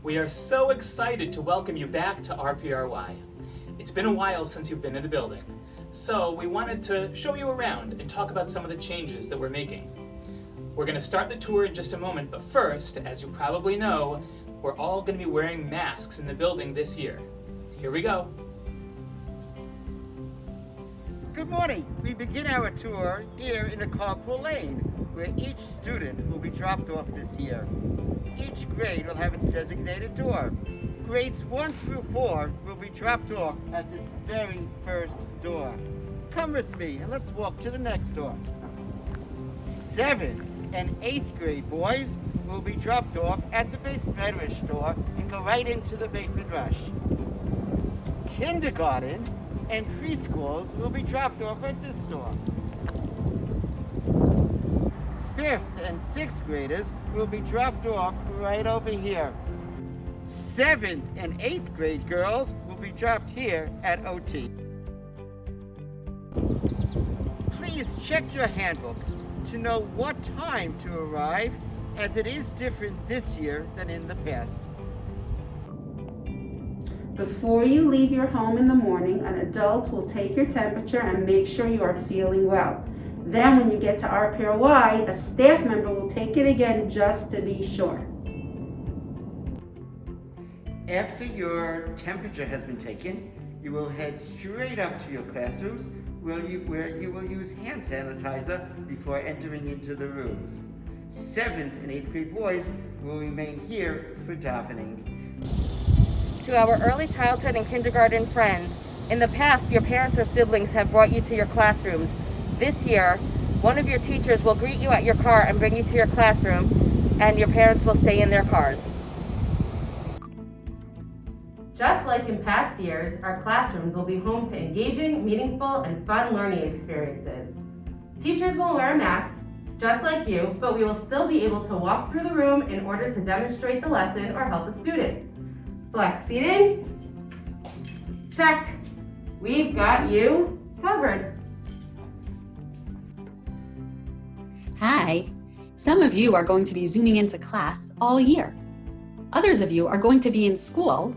We are so excited to welcome you back to RPRY. It's been a while since you've been in the building, so we wanted to show you around and talk about some of the changes that we're making. We're going to start the tour in just a moment, but first, as you probably know, we're all going to be wearing masks in the building this year. Here we go. Good morning. We begin our tour here in the carpool lane, where each student will be dropped off this year. Each grade will have its designated door. Grades 1 through 4 will be dropped off at this very first door. Come with me and let's walk to the next door. 7th and 8th grade boys will be dropped off at the base medrash door and go right into the Beit Midrash. Kindergarten and preschools will be dropped off at this door. 5th and 6th graders will be dropped off right over here. 7th and 8th grade girls will be dropped here at OT. Please check your handbook to know what time to arrive, as it is different this year than in the past. Before you leave your home in the morning, an adult will take your temperature and make sure you are feeling well. Then when you get to RPRY, a staff member will take it again just to be sure. After your temperature has been taken, you will head straight up to your classrooms where you will use hand sanitizer before entering into the rooms. 7th and 8th grade boys will remain here for davening. To our early childhood and kindergarten friends, in the past, your parents or siblings have brought you to your classrooms. This year, one of your teachers will greet you at your car and bring you to your classroom, and your parents will stay in their cars. Just like in past years, our classrooms will be home to engaging, meaningful, and fun learning experiences. Teachers will wear a mask, just like you, but we will still be able to walk through the room in order to demonstrate the lesson or help a student. Flex seating? Check. We've got you covered. Hi. Some of you are going to be zooming into class all year. Others of you are going to be in school,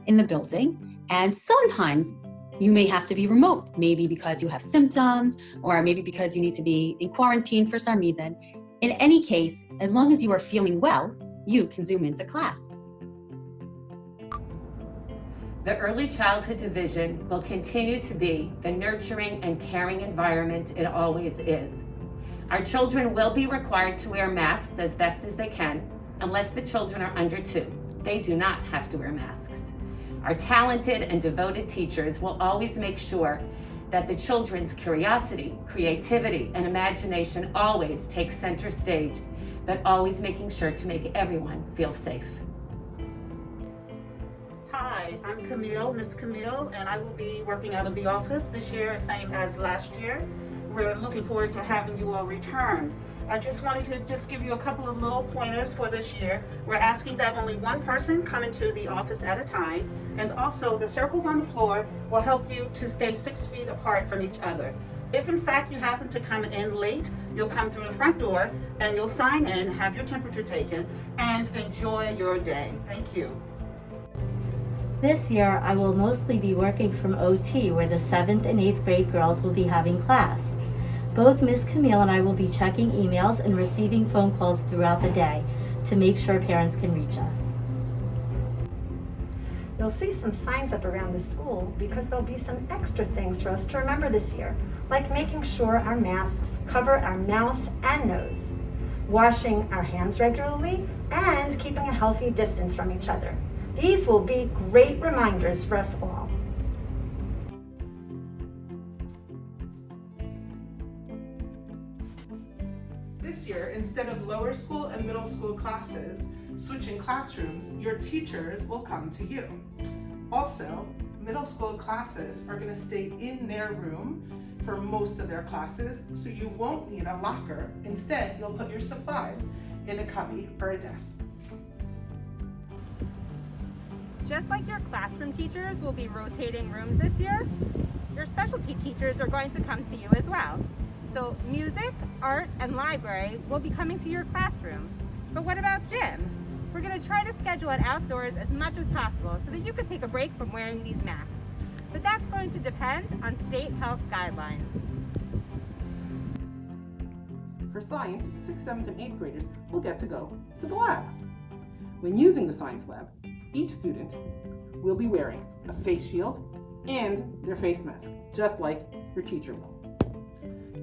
in the building, and sometimes you may have to be remote, maybe because you have symptoms, or maybe because you need to be in quarantine for some reason. In any case, as long as you are feeling well, you can zoom into class. The Early Childhood Division will continue to be the nurturing and caring environment it always is. Our children will be required to wear masks as best as they can, unless the children are under 2. They do not have to wear masks. Our talented and devoted teachers will always make sure that the children's curiosity, creativity, and imagination always take center stage, but always making sure to make everyone feel safe. Hi, I'm Camille, Miss Camille, and I will be working out of the office this year, same as last year. We're looking forward to having you all return. I just wanted to give you a couple of little pointers for this year. We're asking that only one person come into the office at a time, and also the circles on the floor will help you to stay 6 feet apart from each other. If in fact you happen to come in late, you'll come through the front door and you'll sign in, have your temperature taken, and enjoy your day. Thank you. This year, I will mostly be working from OT, where the 7th and 8th grade girls will be having class. Both Miss Camille and I will be checking emails and receiving phone calls throughout the day to make sure parents can reach us. You'll see some signs up around the school because there'll be some extra things for us to remember this year, like making sure our masks cover our mouth and nose, washing our hands regularly, and keeping a healthy distance from each other. These will be great reminders for us all. This year, instead of lower school and middle school classes switching classrooms, your teachers will come to you. Also, middle school classes are going to stay in their room for most of their classes, so you won't need a locker. Instead, you'll put your supplies in a cubby or a desk. Just like your classroom teachers will be rotating rooms this year, your specialty teachers are going to come to you as well. So music, art, and library will be coming to your classroom. But what about gym? We're going to try to schedule it outdoors as much as possible so that you can take a break from wearing these masks. But that's going to depend on state health guidelines. For science, 6th, 7th, and 8th graders will get to go to the lab. When using the science lab, each student will be wearing a face shield and their face mask, just like your teacher will.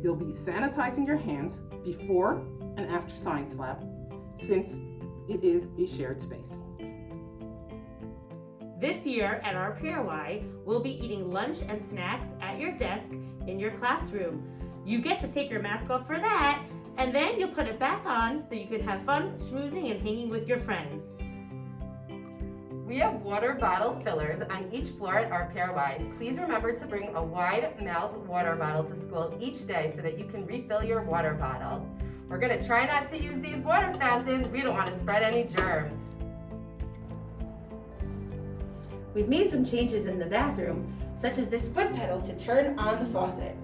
You'll be sanitizing your hands before and after science lab, since it is a shared space. This year at RPRY, we'll be eating lunch and snacks at your desk in your classroom. You get to take your mask off for that, and then you'll put it back on so you can have fun schmoozing and hanging with your friends. We have water bottle fillers on each floor at RPRY. Please remember to bring a wide-mouth water bottle to school each day so that you can refill your water bottle. We're gonna try not to use these water fountains. We don't want to spread any germs. We've made some changes in the bathroom, such as this foot pedal to turn on the faucet.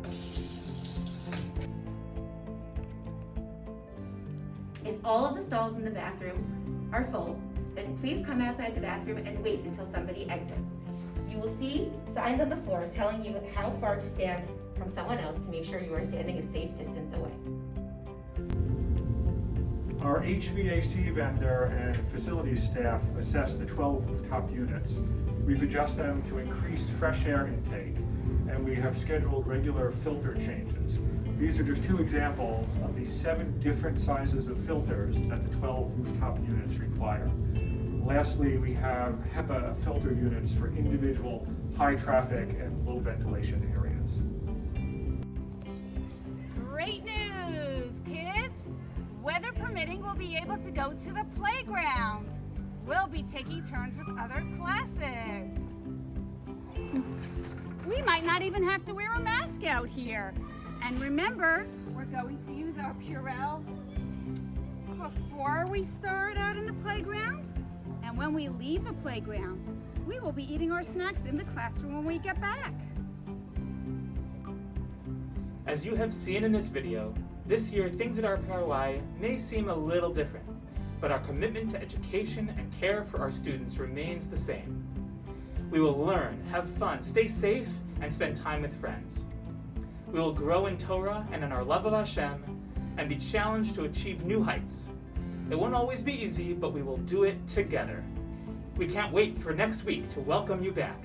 If all of the stalls in the bathroom are full, then please come outside the bathroom and wait until somebody exits. You will see signs on the floor telling you how far to stand from someone else to make sure you are standing a safe distance away. Our HVAC vendor and facilities staff assess the 12 rooftop units. We've adjusted them to increase fresh air intake, and we have scheduled regular filter changes. These are just two examples of the 7 different sizes of filters that the 12 rooftop units require. Lastly, we have HEPA filter units for individual high traffic and low ventilation areas. Great news, kids! Weather permitting, we'll be able to go to the playground. We'll be taking turns with other classes. We might not even have to wear a mask out here. And remember, we're going to use our Purell before we start out in the playground. And when we leave the playground, we will be eating our snacks in the classroom when we get back. As you have seen in this video, this year things at RPRY may seem a little different, but our commitment to education and care for our students remains the same. We will learn, have fun, stay safe, and spend time with friends. We will grow in Torah and in our love of Hashem, and be challenged to achieve new heights. It won't always be easy, but we will do it together. We can't wait for next week to welcome you back.